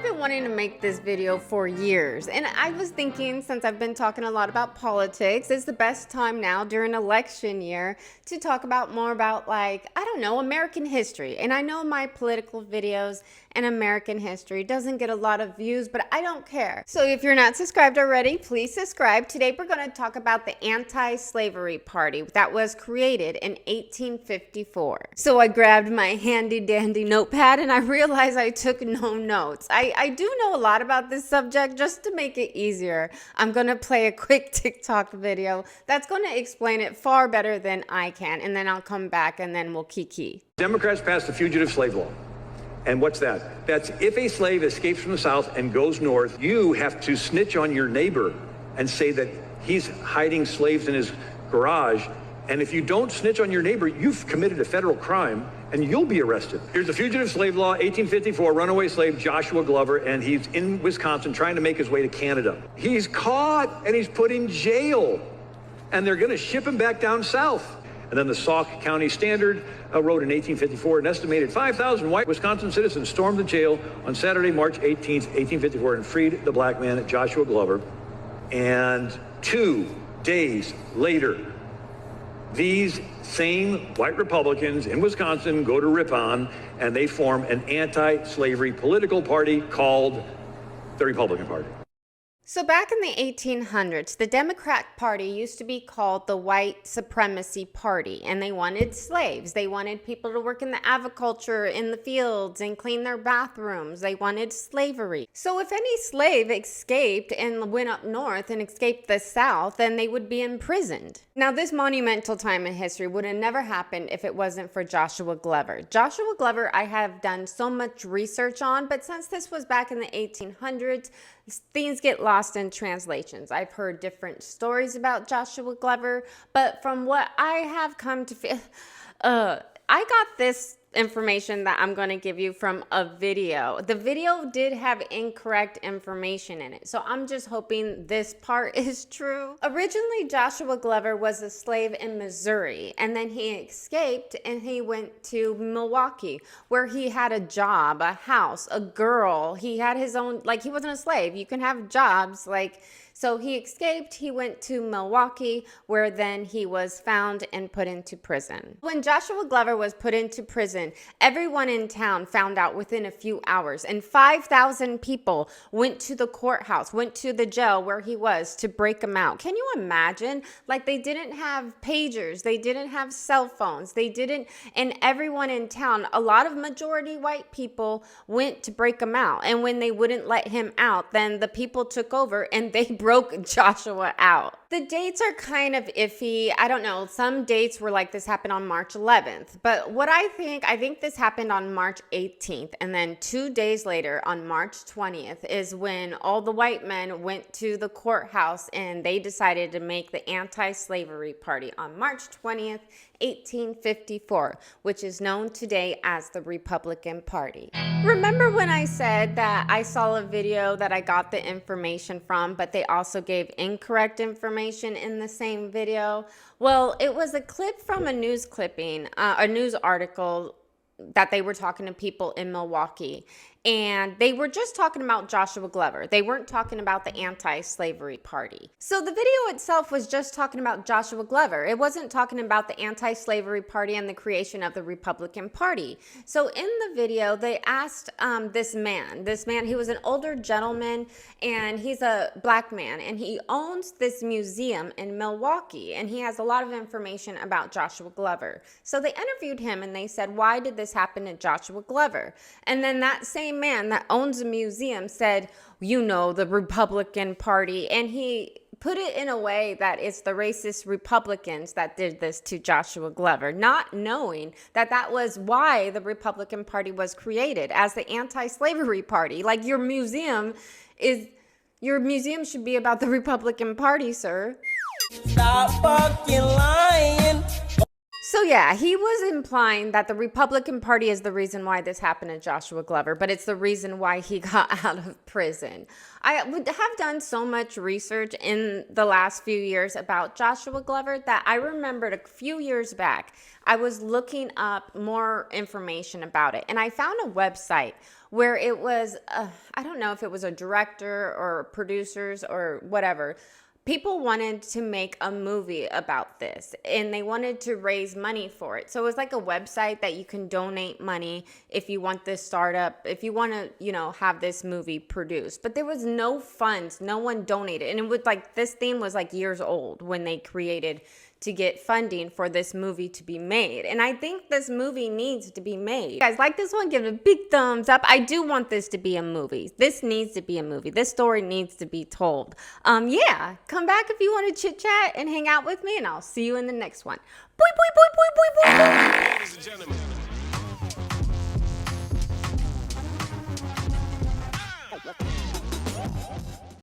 I've been wanting to make this video for years, and I was thinking, since I've been talking a lot about politics, it's the best time now during election year to talk about more about, like, I don't know, American history. And I know my political videos and American history doesn't get a lot of views, but I don't care. So if you're not subscribed already, please subscribe. Today we're going to talk about the anti-slavery party that was created in 1854. So I grabbed my handy dandy notepad and I realized I took no notes. I do know a lot about this subject. Just to make it easier, I'm going to play a quick TikTok video that's going to explain it far better than I can, and then I'll come back and then we'll kiki. Democrats passed the fugitive slave law. And what's that? That's if a slave escapes from the South and goes north, you have to snitch on your neighbor and say that he's hiding slaves in his garage. And if you don't snitch on your neighbor, you've committed a federal crime and you'll be arrested. Here's the fugitive slave law, 1854, runaway slave Joshua Glover, and he's in Wisconsin trying to make his way to Canada. He's caught and he's put in jail, and they're going to ship him back down south. And then the Sauk County Standard wrote in 1854, an estimated 5,000 white Wisconsin citizens stormed the jail on Saturday, March 18th, 1854, and freed the black man, Joshua Glover. And 2 days later, these same white Republicans in Wisconsin go to Ripon, and they form an anti-slavery political party called the Republican Party. So back in the 1800s, the Democrat Party used to be called the White Supremacy Party, and they wanted slaves. They wanted people to work in the agriculture, in the fields, and clean their bathrooms. They wanted slavery. So if any slave escaped and went up north and escaped the South, then they would be imprisoned. Now, this monumental time in history would have never happened if it wasn't for Joshua Glover. Joshua Glover, I have done so much research on, but since this was back in the 1800s, things get lost in translations. I've heard different stories about Joshua Glover, but from what I have come to feel, I got this information that I'm going to give you from a video. The video did have incorrect information in it, so I'm just hoping this part is true. Originally, Joshua Glover was a slave in Missouri, and then he escaped and he went to Milwaukee, where he had a job, a house, a girl. He had his own, like, he wasn't a slave. You can have jobs, like. So he escaped, he went to Milwaukee, where then he was found and put into prison. When Joshua Glover was put into prison, everyone in town found out within a few hours, and 5,000 people went to the courthouse, went to the jail where he was to break him out. Can you imagine? Like, they didn't have pagers, they didn't have cell phones, they didn't, and everyone in town, a lot of majority white people went to break him out. And when they wouldn't let him out, then the people took over and they broke Joshua out. The dates are kind of iffy. I don't know. Some dates were like this happened on March 11th. But what I think this happened on March 18th. And then 2 days later, on March 20th, is when all the white men went to the courthouse and they decided to make the anti-slavery party on March 20th, 1854, which is known today as the Republican Party. Remember when I said that I saw a video that I got the information from, but they also gave incorrect information in the same video? Well, it was a clip from a news clipping, a news article that they were talking to people in Milwaukee, and they were just talking about Joshua Glover. They weren't talking about the anti-slavery party. So the video itself was just talking about Joshua Glover. It wasn't talking about the anti-slavery party and the creation of the Republican Party. So in the video, they asked this man, he was an older gentleman, and he's a black man, and he owns this museum in Milwaukee, and he has a lot of information about Joshua Glover. So they interviewed him, and they said, why did this happen to Joshua Glover? And then that same man that owns a museum said, you know, the Republican Party. And he put it in a way that it's the racist Republicans that did this to Joshua Glover, not knowing that that was why the Republican Party was created, as the anti-slavery party. Like, your museum should be about the Republican Party, sir. Stop fucking lying. So yeah, he was implying that the Republican Party is the reason why this happened to Joshua Glover, but it's the reason why he got out of prison. I would have done so much research in the last few years about Joshua Glover that I remembered a few years back, I was looking up more information about it, and I found a website where it was, I don't know if it was a director or producers or whatever. People wanted to make a movie about this and they wanted to raise money for it. So it was like a website that you can donate money if you want this startup, if you want to, have this movie produced. But there was no funds, no one donated. And it was like, this theme was like years old when they created to get funding for this movie to be made. And I think this movie needs to be made. If you guys like this one, give it a big thumbs up. I do want this to be a movie. This needs to be a movie. This story needs to be told. Yeah, come back if you want to chit chat and hang out with me, and I'll see you in the next one. Boy, boy, boy, boy, boy, boy, boy. Ladies and gentlemen.